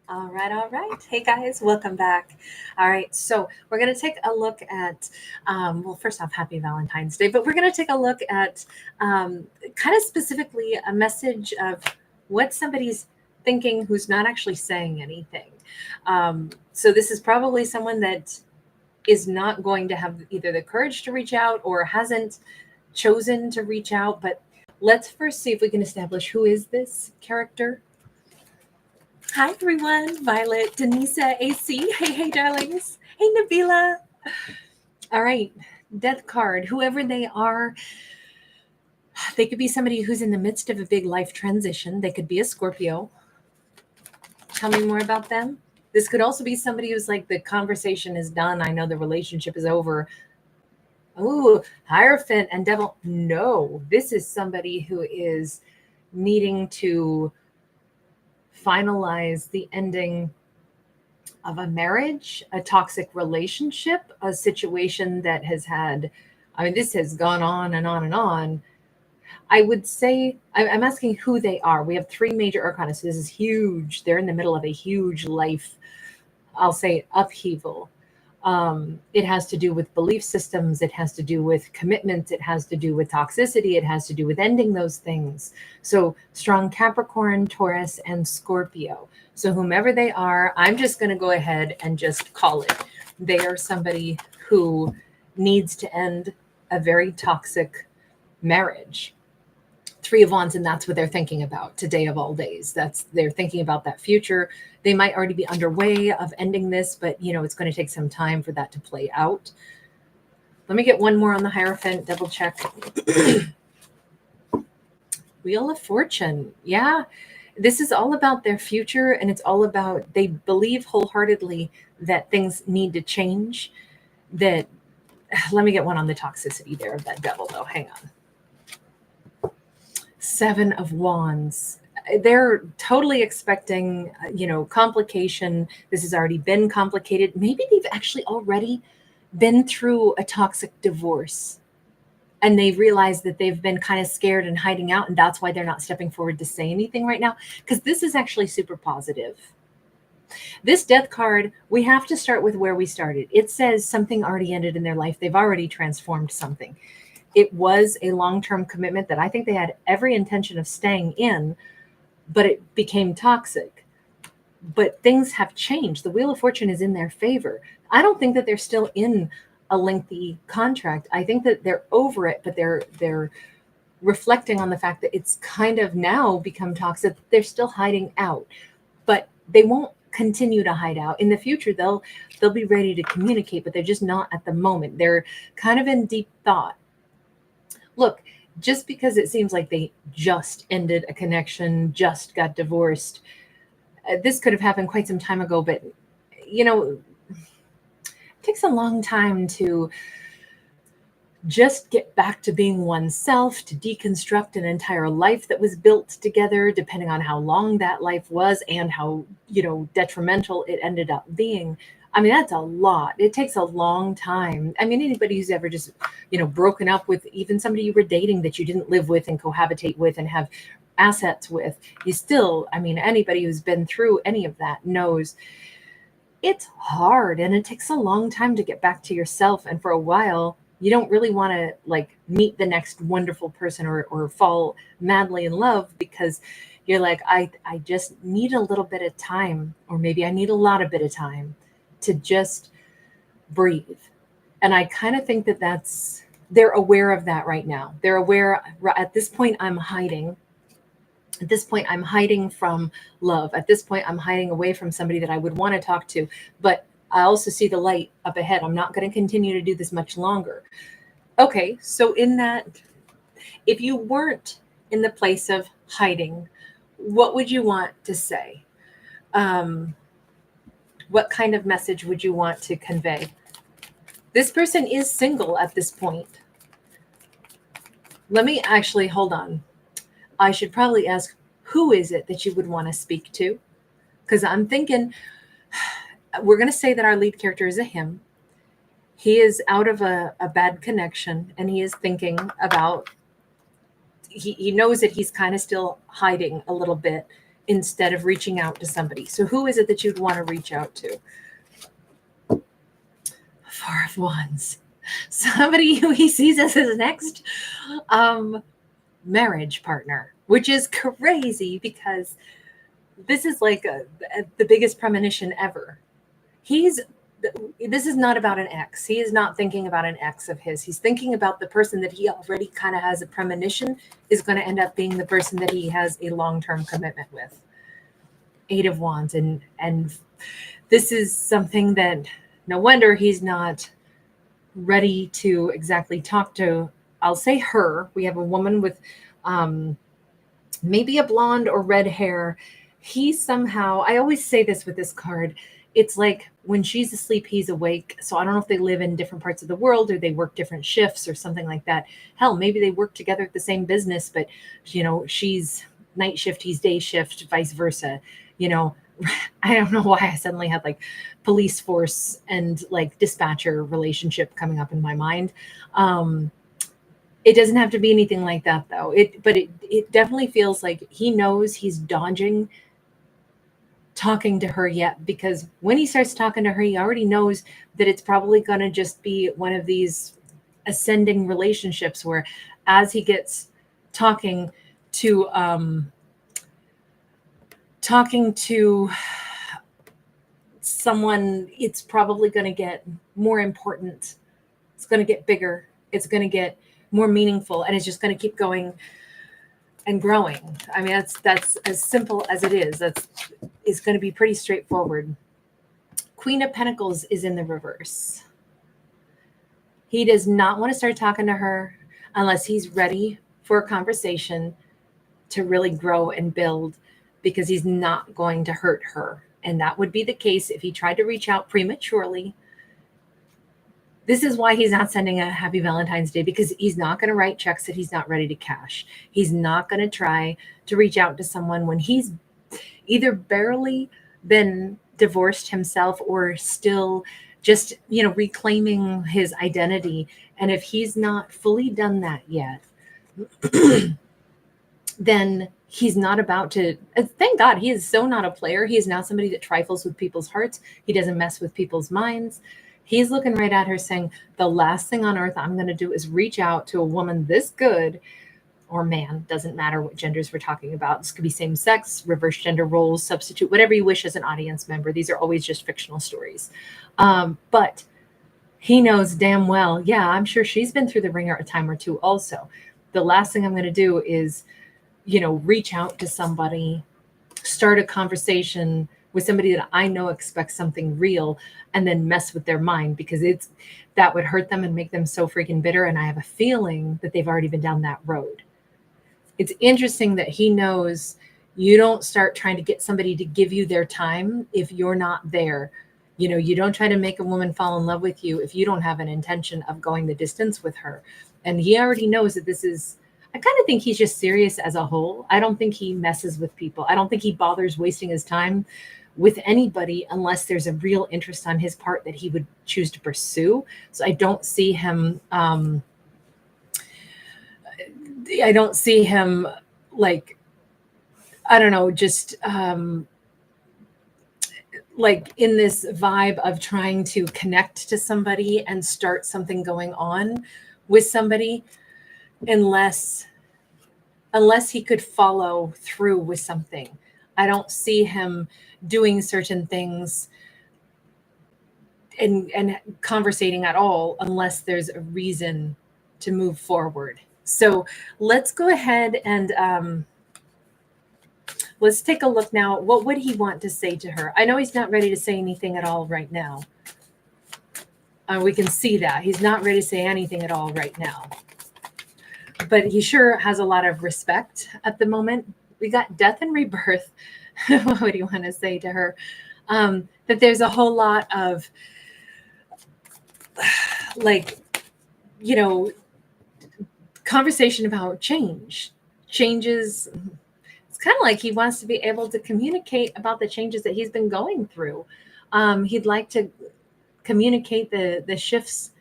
All right, all right. Hey guys, welcome back. All right, so we're going to take a look at, well, first off, happy Valentine's Day, but we're going to take a look at kind of specifically a message of what somebody's thinking who's not actually saying anything. So this is probably someone that is not going to have either the courage to reach out or hasn't chosen to reach out, but let's first see if we can establish who is this character. Hi, everyone. Violet, Denisa, AC. Hey, hey, darlings. Hey, Nabila. All right. Death card. Whoever they are, they could be somebody who's in the midst of a big life transition. They could be a Scorpio. Tell me more about them. This could also be somebody who's like, the conversation is done. I know the relationship is over. Oh, Hierophant and Devil. No, this is somebody who is needing to finalize the ending of a marriage, a toxic relationship, a situation that has had, I mean, this has gone on and on and on. I would say, I'm asking who they are. We have three major arcana, so this is huge. They're in the middle of a huge life, I'll say, upheaval. It has to do with belief systems. It has to do with commitment. It has to do with toxicity. It has to do with ending those things. So strong Capricorn, Taurus, and Scorpio. So whomever they are, I'm just going to go ahead and just call it. They are somebody who needs to end a very toxic marriage. Three of Wands, and that's what they're thinking about today of all days. They're thinking about that future. They might already be underway of ending this, but it's going to take some time for that to play out. Let me get one more on the Hierophant, double check. Wheel of Fortune. Yeah, this is all about their future, and it's all about, they believe wholeheartedly that things need to change. That, let me get one on the toxicity there of that devil, though. Hang on. Seven of Wands. They're totally expecting, complication. This has already been complicated. Maybe they've actually already been through a toxic divorce and they've realized that they've been kind of scared and hiding out. And that's why they're not stepping forward to say anything right now. Because this is actually super positive. This death card, we have to start with where we started. It says something already ended in their life. They've already transformed something. It was a long-term commitment that I think they had every intention of staying in, but it became toxic. But things have changed. The Wheel of Fortune is in their favor. I don't think that they're still in a lengthy contract. I think that they're over it, but they're reflecting on the fact that it's kind of now become toxic. They're still hiding out, but they won't continue to hide out. In the future, they'll be ready to communicate, but they're just not at the moment. They're kind of in deep thought. Look, just because it seems like they just ended a connection, just got divorced, this could have happened quite some time ago, but it takes a long time to just get back to being oneself, to deconstruct an entire life that was built together, depending on how long that life was and how, detrimental it ended up being. I mean, that's a lot. It takes a long time. I mean, anybody who's ever just, broken up with even somebody you were dating that you didn't live with and cohabitate with and have assets with, you still, I mean, anybody who's been through any of that knows it's hard and it takes a long time to get back to yourself. And for a while, you don't really want to like meet the next wonderful person or fall madly in love because you're like, I just need a little bit of time, or maybe I need a lot of bit of time to just breathe. And I kind of think that they're aware of that right now. They're aware at this point, I'm hiding. At this point, I'm hiding from love. At this point, I'm hiding away from somebody that I would want to talk to. But I also see the light up ahead. I'm not going to continue to do this much longer. Okay, so in that, if you weren't in the place of hiding, what would you want to say? What kind of message would you want to convey? This person is single at this point. Let me actually, hold on. I should probably ask, who is it that you would want to speak to? Because I'm thinking, we're going to say that our lead character is a him. He is out of a bad connection, and he is thinking about, he knows that he's kind of still hiding a little bit. instead of reaching out to somebody. So who is it that you'd want to reach out to? Four of Wands. Somebody who he sees as his next marriage partner, which is crazy because this is like the biggest premonition ever. This is not about an ex. He is not thinking about an ex of his. He's thinking about the person that he already kind of has a premonition is going to end up being the person that he has a long-term commitment with. Eight of Wands. And this is something that no wonder he's not ready to exactly talk to. I'll say her. We have a woman with maybe a blonde or red hair. He somehow, I always say this with this card, it's like when she's asleep, he's awake. So I don't know if they live in different parts of the world or they work different shifts or something like that. Hell, maybe they work together at the same business, but she's night shift, he's day shift, vice versa. I don't know why I suddenly had like police force and like dispatcher relationship coming up in my mind. It doesn't have to be anything like that though. But it definitely feels like he knows he's dodging talking to her yet, because when he starts talking to her, he already knows that it's probably going to just be one of these ascending relationships where as he gets talking to someone, it's probably going to get more important. It's going to get bigger. It's going to get more meaningful, and it's just going to keep going and growing. I mean, that's as simple as it is. It's going to be pretty straightforward. Queen of Pentacles is in the reverse. He does not want to start talking to her unless he's ready for a conversation to really grow and build, because he's not going to hurt her. And that would be the case if he tried to reach out prematurely. This is why he's not sending a happy Valentine's Day, because he's not going to write checks that he's not ready to cash. He's not going to try to reach out to someone when he's either barely been divorced himself or still just, reclaiming his identity. And if he's not fully done that yet, then he's not about to, thank God, he is so not a player. He is not somebody that trifles with people's hearts. He doesn't mess with people's minds. He's looking right at her saying, the last thing on earth I'm going to do is reach out to a woman this good, or man, doesn't matter what genders we're talking about. This could be same sex, reverse gender roles, substitute, whatever you wish as an audience member. These are always just fictional stories. But he knows damn well, yeah, I'm sure she's been through the ringer a time or two also. The last thing I'm going to do is, reach out to somebody, start a conversation with somebody that I know expects something real, and then mess with their mind, because that would hurt them and make them so freaking bitter. And I have a feeling that they've already been down that road. It's interesting that he knows you don't start trying to get somebody to give you their time if you're not there. You don't try to make a woman fall in love with you if you don't have an intention of going the distance with her. And he already knows that this is, I kind of think he's just serious as a whole. I don't think he messes with people. I don't think he bothers wasting his time with anybody unless there's a real interest on his part that he would choose to pursue. So I don't see him, like, I don't know, just like in this vibe of trying to connect to somebody and start something going on with somebody, unless he could follow through with something. I don't see him doing certain things and conversating at all unless there's a reason to move forward. So let's go ahead and let's take a look now. What would he want to say to her? I know he's not ready to say anything at all right now. We can see that he's not ready to say anything at all right now. But he sure has a lot of respect at the moment. We got death and rebirth. What would you want to say to her? That there's a whole lot of, like, conversation about changes. It's kind of like he wants to be able to communicate about the changes that he's been going through. He'd like to communicate the shifts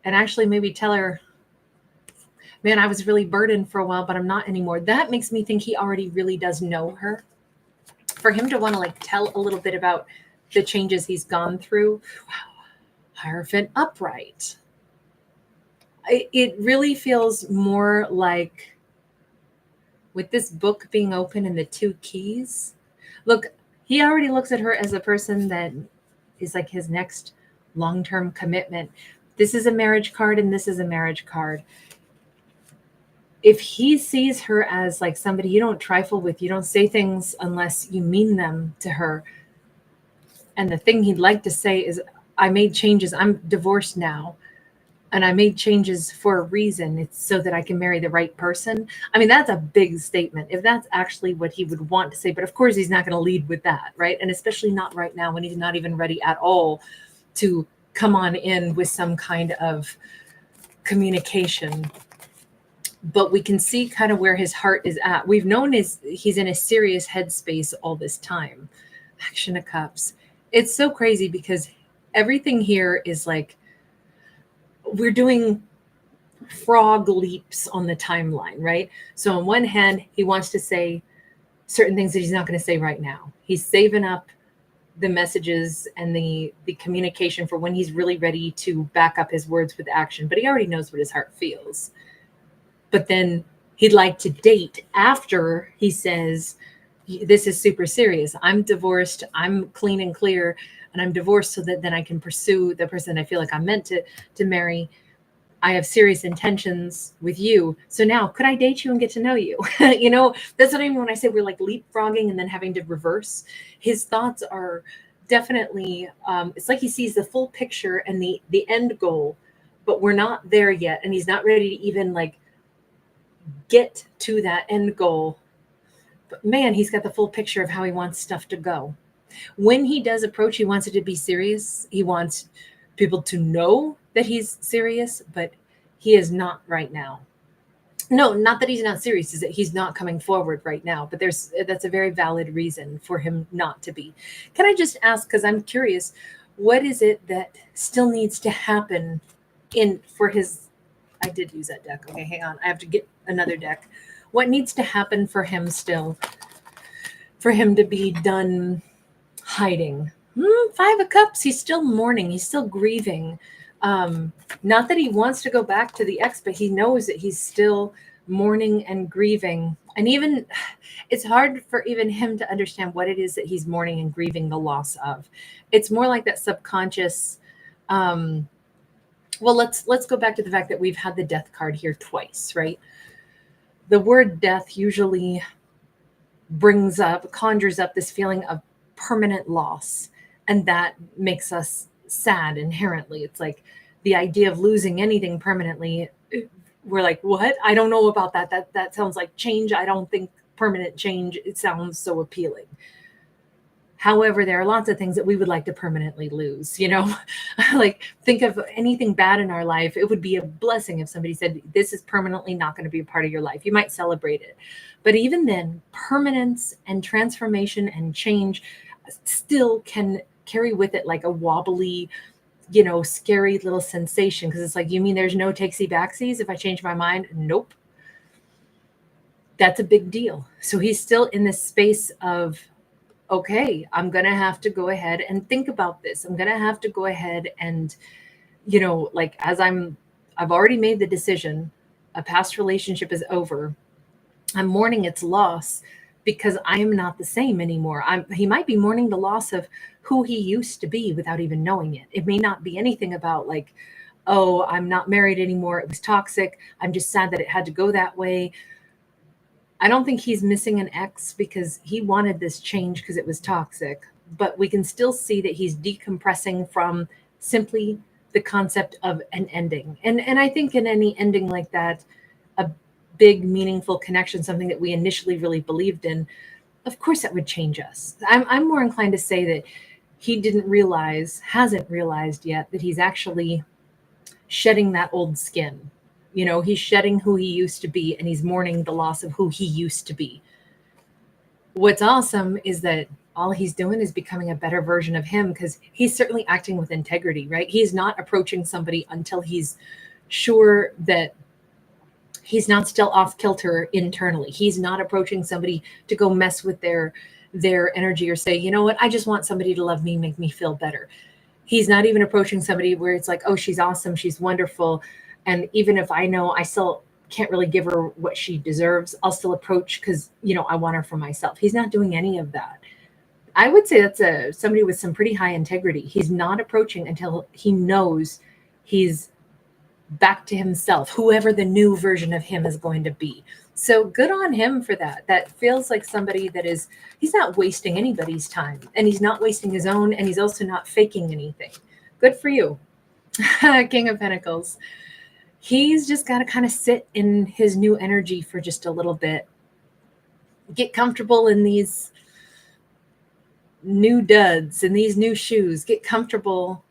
and actually maybe tell her, man, I was really burdened for a while, but I'm not anymore. That makes me think he already really does know her. For him to want to like tell a little bit about the changes he's gone through. Wow. Hierophant upright. It really feels more like, with this book being open and the two keys, look, he already looks at her as a person that is like his next long-term commitment. This is a marriage card and this is a marriage card. If he sees her as like somebody you don't trifle with, you don't say things unless you mean them to her. And the thing he'd like to say is, I made changes. I'm divorced now. And I made changes for a reason. It's so that I can marry the right person. I mean, that's a big statement if that's actually what he would want to say. But of course, he's not going to lead with that, right? And especially not right now when he's not even ready at all to come on in with some kind of communication. But we can see kind of where his heart is at. We've known he's in a serious headspace all this time. Action of Cups. It's so crazy because everything here is like, we're doing frog leaps on the timeline, right? So on one hand, he wants to say certain things that he's not going to say right now. He's saving up the messages and the communication for when he's really ready to back up his words with action. But he already knows what his heart feels. But then he'd like to date after he says, this is super serious. I'm divorced. I'm clean and clear. And I'm divorced so that then I can pursue the person I feel like I'm meant to marry. I have serious intentions with you. So now could I date you and get to know you? You know, that's what I mean when I say we're like leapfrogging and then having to reverse. His thoughts are definitely, it's like he sees the full picture and the end goal, but we're not there yet. And he's not ready to even like get to that end goal. But man, he's got the full picture of how he wants stuff to go. When he does approach, he wants it to be serious. He wants people to know that he's serious, but he is not right now. No, not that he's not serious, is that he's not coming forward right now. But that's a very valid reason for him not to be. Can I just ask, because I'm curious, what is it that still needs to happen for his, I did use that deck. Okay, hang on. I have to get another deck. What needs to happen for him still, for him to be done hiding? Five of Cups. He's still mourning. He's still grieving. Not that he wants to go back to the ex, but he knows that he's still mourning and grieving. And even it's hard for even him to understand what it is that he's mourning and grieving the loss of. It's more like that subconscious. Well, let's go back to the fact that we've had the death card here twice, right? The word death usually conjures up this feeling of permanent loss. And that makes us sad inherently. It's like the idea of losing anything permanently. We're like, what? I don't know about that. That sounds like change. I don't think permanent change, it sounds so appealing. However, there are lots of things that we would like to permanently lose, you know, like think of anything bad in our life. It would be a blessing if somebody said, this is permanently not going to be a part of your life. You might celebrate it. But even then, permanence and transformation and change still can carry with it like a wobbly, you know, scary little sensation. Because it's like, you mean there's no takesy backsies if I change my mind? Nope. That's a big deal. So he's still in this space of, okay, I'm going to have to go ahead and think about this. I'm going to have to go ahead and, you know, like I've already made the decision. A past relationship is over. I'm mourning its loss because I am not the same anymore. He might be mourning the loss of who he used to be without even knowing it. It may not be anything about like, oh, I'm not married anymore. It was toxic. I'm just sad that it had to go that way. I don't think he's missing an ex because he wanted this change because it was toxic, but we can still see that he's decompressing from simply the concept of an ending. And I think in any ending like that, a big, meaningful connection, something that we initially really believed in, of course that would change us. I'm more inclined to say that he hasn't realized yet that he's actually shedding that old skin. You know, he's shedding who he used to be and he's mourning the loss of who he used to be. What's awesome is that all he's doing is becoming a better version of him because he's certainly acting with integrity, right? He's not approaching somebody until he's sure that He's not still off kilter internally. He's not approaching somebody to go mess with their energy or say, you know what, I just want somebody to love me, make me feel better. He's not even approaching somebody where it's like, oh, she's awesome, she's wonderful. And even if I know I still can't really give her what she deserves, I'll still approach because, you know, I want her for myself. He's not doing any of that. I would say that's somebody with some pretty high integrity. He's not approaching until he knows he's back to himself, whoever the new version of him is going to be. So good on him for that. That feels like somebody that is, he's not wasting anybody's time, and he's not wasting his own, and he's also not faking anything. Good for you. King of Pentacles. He's just got to kind of sit in his new energy for just a little bit. Get comfortable in these new duds and these new shoes. Get comfortable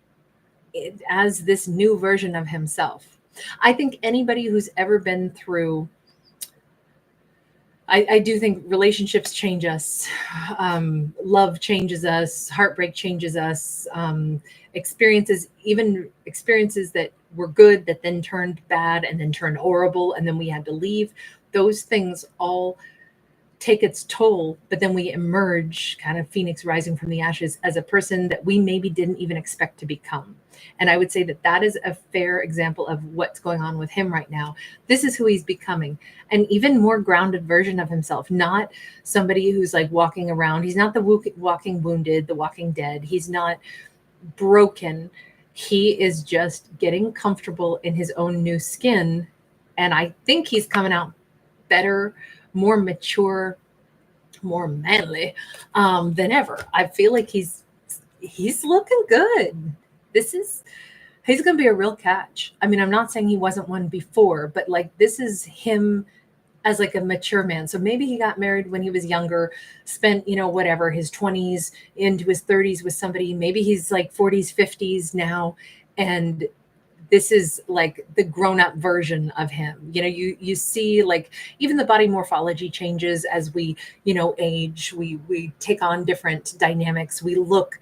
as this new version of himself. I think anybody who's ever been through, I do think relationships change us. Love changes us. Heartbreak changes us. Experiences, even experiences that were good that then turned bad and then turned horrible and then we had to leave. Those things all take its toll, but then we emerge kind of phoenix rising from the ashes as a person that we maybe didn't even expect to become. And I would say that that is a fair example of what's going on with him right now. This is who he's becoming, an even more grounded version of himself, not somebody who's like walking around. He's not the walking wounded, the walking dead. He's not broken. He is just getting comfortable in his own new skin. And I think he's coming out better, more mature, more manly than ever. I feel like he's looking good. He's going to be a real catch. I mean, I'm not saying he wasn't one before, but like this is him as like a mature man. So maybe he got married when he was younger, spent, you know, whatever, his 20s into his 30s with somebody. Maybe he's like 40s, 50s now. And this is like the grown-up version of him. You know, you see like even the body morphology changes as we, you know, age. We take on different dynamics. We look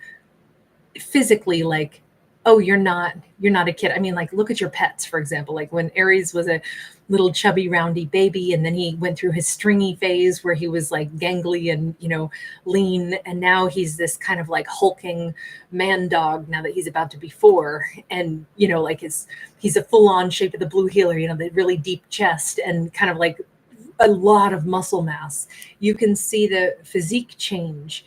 physically like, oh, you're not a kid. I mean, like, look at your pets, for example. Like when Aries was a little chubby, roundy baby, and then he went through his stringy phase where he was like gangly and, you know, lean. And now he's this kind of like hulking man dog now that he's about to be 4. And, you know, like he's a full-on shape of the blue healer, you know, the really deep chest and kind of like a lot of muscle mass. You can see the physique change.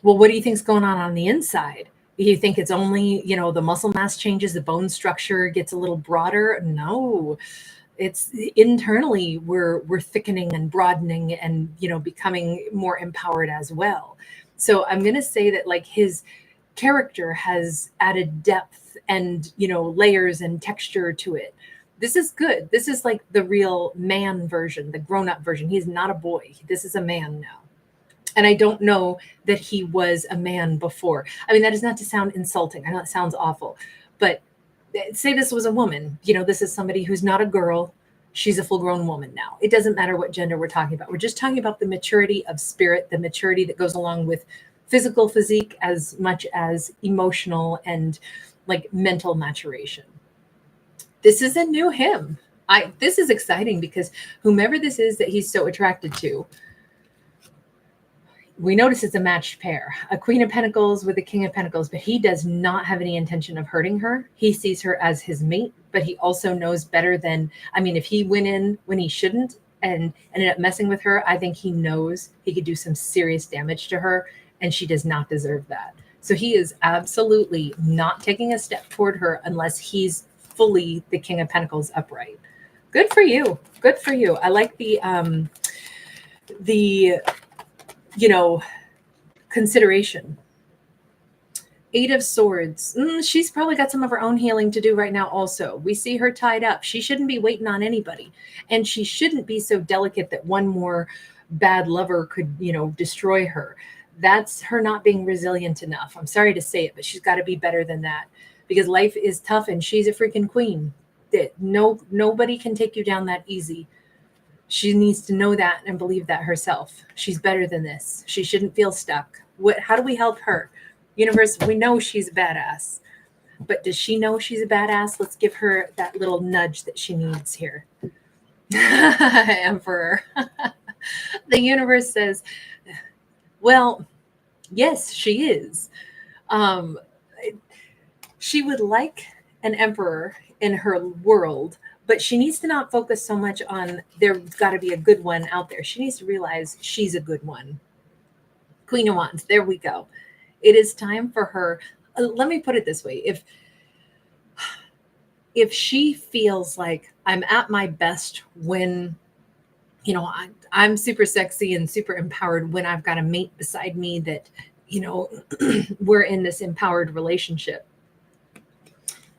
Well, what do you think's going on the inside? You think it's only, you know, the muscle mass changes, the bone structure gets a little broader? No, it's internally we're thickening and broadening and, you know, becoming more empowered as well. So I'm going to say that like his character has added depth and, you know, layers and texture to it. This is good. This is like the real man version, the grown-up version. He's not a boy. This is a man now. And I don't know that he was a man before. I mean, that is not to sound insulting. I know it sounds awful, but say this was a woman. You know, this is somebody who's not a girl. She's a full-grown woman now. It doesn't matter what gender we're talking about. We're just talking about the maturity of spirit, the maturity that goes along with physical physique as much as emotional and like mental maturation. This is a new him. This is exciting because whomever this is that he's so attracted to, we notice it's a matched pair, a Queen of Pentacles with a King of Pentacles, but he does not have any intention of hurting her. He sees her as his mate, but he also knows better than, I mean, if he went in when he shouldn't and ended up messing with her, I think he knows he could do some serious damage to her, and she does not deserve that. So he is absolutely not taking a step toward her unless he's fully the King of Pentacles upright. Good for you. Good for you. I like the you know, consideration. 8 of Swords. She's probably got some of her own healing to do right now also. We see her tied up. She shouldn't be waiting on anybody. And she shouldn't be so delicate that one more bad lover could, you know, destroy her. That's her not being resilient enough. I'm sorry to say it, but she's got to be better than that because life is tough and she's a freaking queen. Nobody can take you down that easy. She needs to know that and believe that herself. She's better than this. She shouldn't feel stuck. How do we help her? Universe, we know she's a badass, but does she know she's a badass? Let's give her that little nudge that she needs here. Emperor. The universe says, well, yes, she is. Um, she would like an emperor in her world, but she needs to not focus so much on there's got to be a good one out there. She needs to realize she's a good one. Queen of Wands, there we go. It is time for her. Let me put it this way. If she feels like I'm at my best when, I'm super sexy and super empowered when I've got a mate beside me that, you know, we're in this empowered relationship.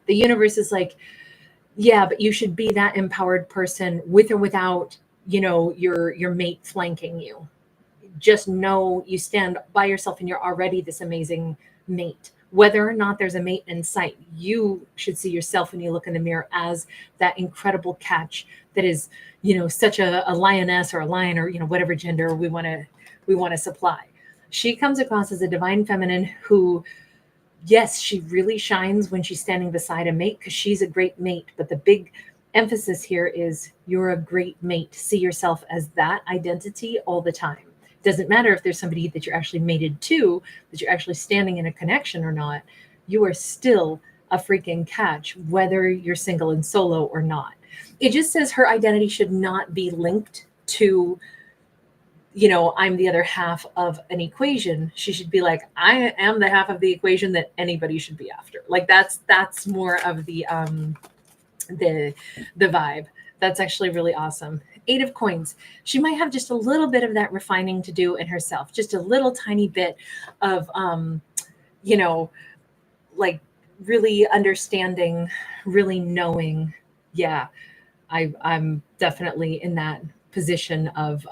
The universe is like, yeah, but you should be that empowered person with or without, your mate flanking you. Just know you stand by yourself and you're already this amazing mate. Whether or not there's a mate in sight, you should see yourself when you look in the mirror as that incredible catch that is, such a lioness or a lion or, whatever gender we want to supply. She comes across as a divine feminine who, yes, she really shines when she's standing beside a mate because she's a great mate. But the big emphasis here is you're a great mate. See yourself as that identity all the time. Doesn't matter if there's somebody that you're actually mated to, that you're actually standing in a connection or not. You are still a freaking catch, whether you're single and solo or not. It just says her identity should not be linked to, I'm the other half of an equation. She should be like, I am the half of the equation that anybody should be after. Like that's more of the vibe. That's actually really awesome. 8 of coins. She might have just a little bit of that refining to do in herself, just a little tiny bit of, like really understanding, really knowing. Yeah, I'm definitely in that position of,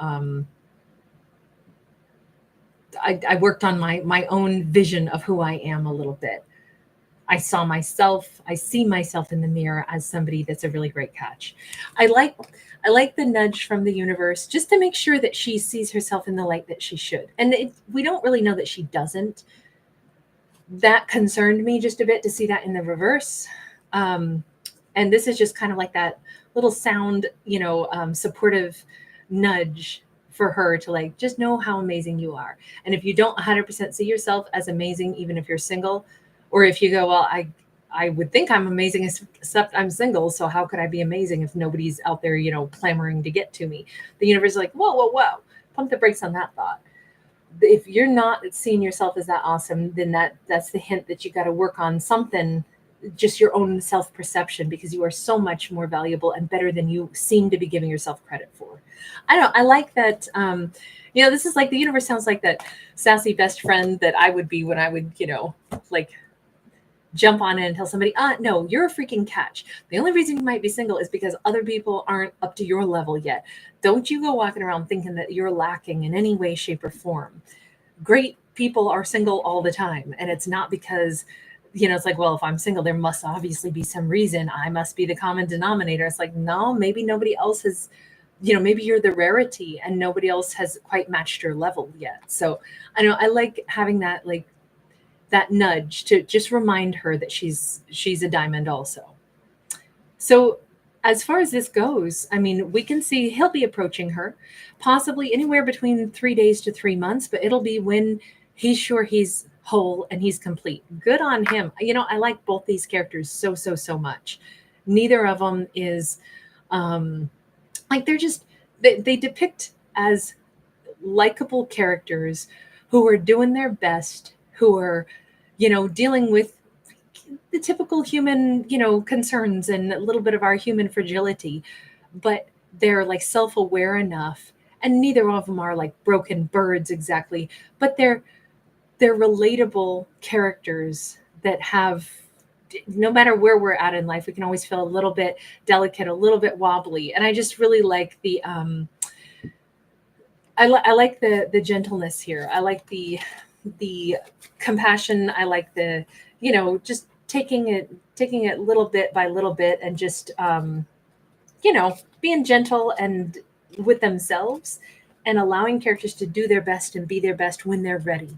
I worked on my own vision of who I am a little bit. I see myself in the mirror as somebody that's a really great catch. I like the nudge from the universe just to make sure that she sees herself in the light that she should. And we don't really know that she doesn't. That concerned me just a bit to see that in the reverse. And this is just kind of like that little sound, supportive nudge for her to like, just know how amazing you are. And if you don't 100% see yourself as amazing, even if you're single, or if you go, well, I would think I'm amazing, except I'm single. So how could I be amazing if nobody's out there, clamoring to get to me? The universe is like, whoa, pump the brakes on that thought. If you're not seeing yourself as that awesome, then that's the hint that you got to work on something, just your own self-perception, because you are so much more valuable and better than you seem to be giving yourself credit for. I don't know. I like that. This is like the universe sounds like that sassy best friend that I would be when I would, like jump on in and tell somebody, no, you're a freaking catch. The only reason you might be single is because other people aren't up to your level yet. Don't you go walking around thinking that you're lacking in any way, shape, or form. Great people are single all the time. And it's not because, it's like, well, if I'm single, there must obviously be some reason. I must be the common denominator. It's like, no, maybe nobody else has, maybe you're the rarity and nobody else has quite matched your level yet. So I know I like having that, like, that nudge to just remind her that she's a diamond also. So as far as this goes, I mean, we can see he'll be approaching her possibly anywhere between 3 days to 3 months, but it'll be when he's sure he's whole and he's complete. Good on him. I like both these characters so much. Neither of them is like they depict as likable characters who are doing their best, who are dealing with the typical human, concerns and a little bit of our human fragility, but they're like self-aware enough, and neither of them are like broken birds exactly, but they're relatable characters that have, no matter where we're at in life, we can always feel a little bit delicate, a little bit wobbly. And I just really like the I like the gentleness here. I like the compassion. I like the, just taking it little bit by little bit and just, being gentle and with themselves and allowing characters to do their best and be their best when they're ready.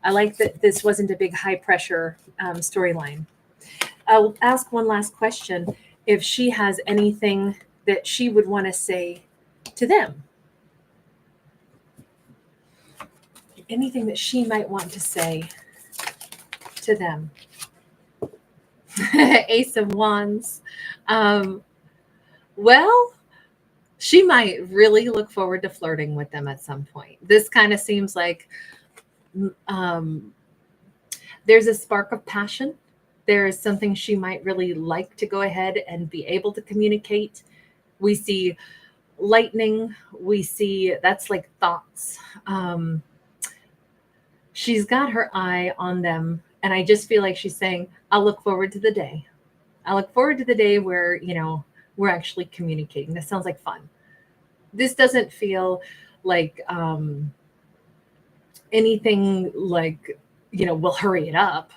I like that this wasn't a big high pressure storyline. I'll ask one last question. If she has anything that she would want to say to them. Anything that she might want to say to them. Ace of Wands. Well, she might really look forward to flirting with them at some point. This kind of seems like there's a spark of passion. There is something she might really like to go ahead and be able to communicate. We see lightning. We see that's like thoughts. She's got her eye on them. And I just feel like she's saying, I'll look forward to the day. I look forward to the day where, we're actually communicating. That sounds like fun. This doesn't feel like anything like, we'll hurry it up.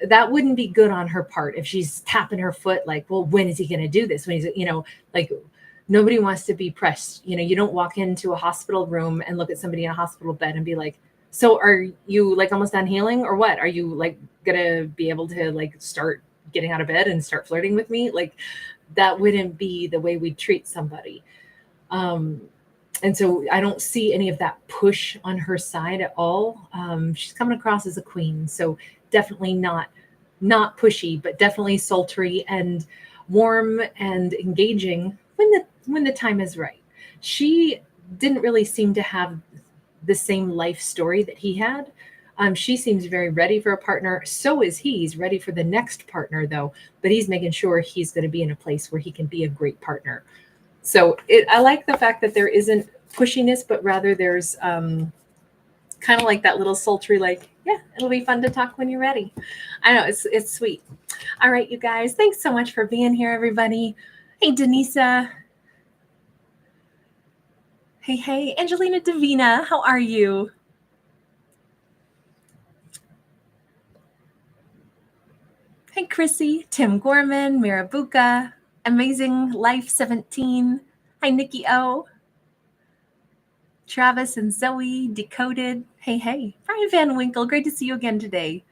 That wouldn't be good on her part if she's tapping her foot like, well, when is he going to do this? When he's, like nobody wants to be pressed. You don't walk into a hospital room and look at somebody in a hospital bed and be like, so are you like almost done healing or what? Are you like going to be able to like start getting out of bed and start flirting with me? Like that wouldn't be the way we treat somebody. And so I don't see any of that push on her side at all. She's coming across as a queen. So definitely not pushy, but definitely sultry and warm and engaging when the time is right. She didn't really seem to have the same life story that he had. She seems very ready for a partner. So is he. He's ready for the next partner though, but he's making sure he's going to be in a place where he can be a great partner. So I like the fact that there isn't pushiness, but rather there's kind of like that little sultry, like, yeah, it'll be fun to talk when you're ready. I know it's sweet. All right, you guys, thanks so much for being here, everybody. Hey, Denisa. Hey, Angelina Davina, how are you? Hey, Chrissy, Tim Gorman, Mirabuka, Amazing Life 17. Hi, Nikki O. Travis and Zoe, Decoded. Hey. Brian Van Winkle, great to see you again today.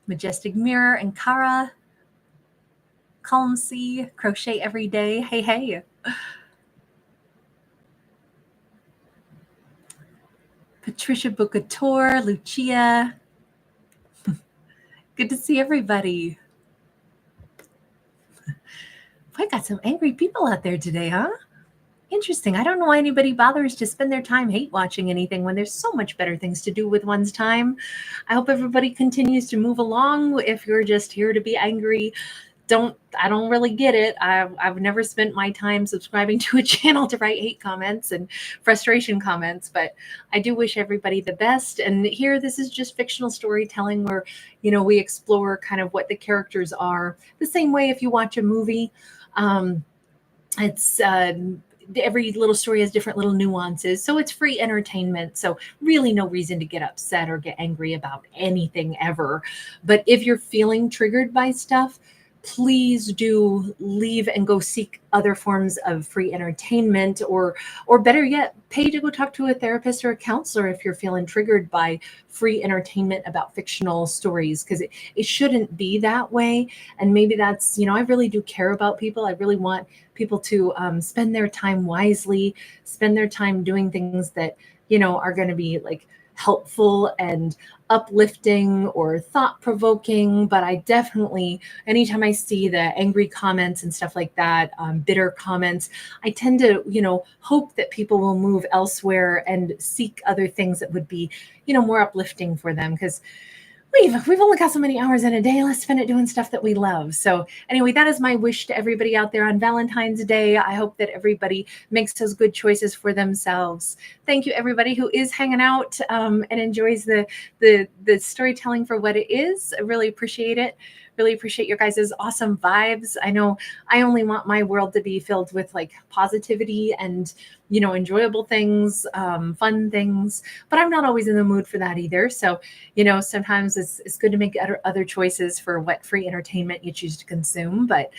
Majestic Mirror and Kara. Calm Sea, Crochet Every Day. Hey. Patricia Bucator, Lucia. Good to see everybody. I got some angry people out there today, huh? Interesting. I don't know why anybody bothers to spend their time hate watching anything when there's so much better things to do with one's time. I hope everybody continues to move along. If you're just here to be angry, I don't really get it. I've never spent my time subscribing to a channel to write hate comments and frustration comments, but I do wish everybody the best. And here, this is just fictional storytelling where, we explore kind of what the characters are. The same way if you watch a movie, it's every little story has different little nuances. So it's free entertainment. So really no reason to get upset or get angry about anything ever. But if you're feeling triggered by stuff, please do leave and go seek other forms of free entertainment, or better yet, pay to go talk to a therapist or a counselor if you're feeling triggered by free entertainment about fictional stories, because it shouldn't be that way. And maybe that's, I really do care about people. I really want people to spend their time wisely, spend their time doing things that, are going to be like helpful and uplifting or thought-provoking. But I definitely, anytime I see the angry comments and stuff like that, bitter comments, I tend to, hope that people will move elsewhere and seek other things that would be, more uplifting for them. Because we've only got so many hours in a day. Let's spend it doing stuff that we love. So anyway, that is my wish to everybody out there on Valentine's Day. I hope that everybody makes those good choices for themselves. Thank you, everybody who is hanging out and enjoys the storytelling for what it is. I really appreciate it. Really appreciate your guys' awesome vibes. I know I only want my world to be filled with like positivity and, enjoyable things, fun things, but I'm not always in the mood for that either. So, sometimes it's good to make other choices for what free entertainment you choose to consume. But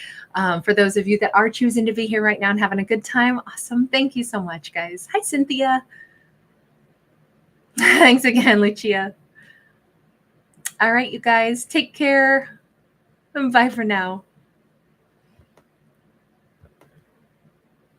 for those of you that are choosing to be here right now and having a good time, awesome. Thank you so much, guys. Hi, Cynthia. Thanks again, Lucia. All right, you guys, take care. Bye for now.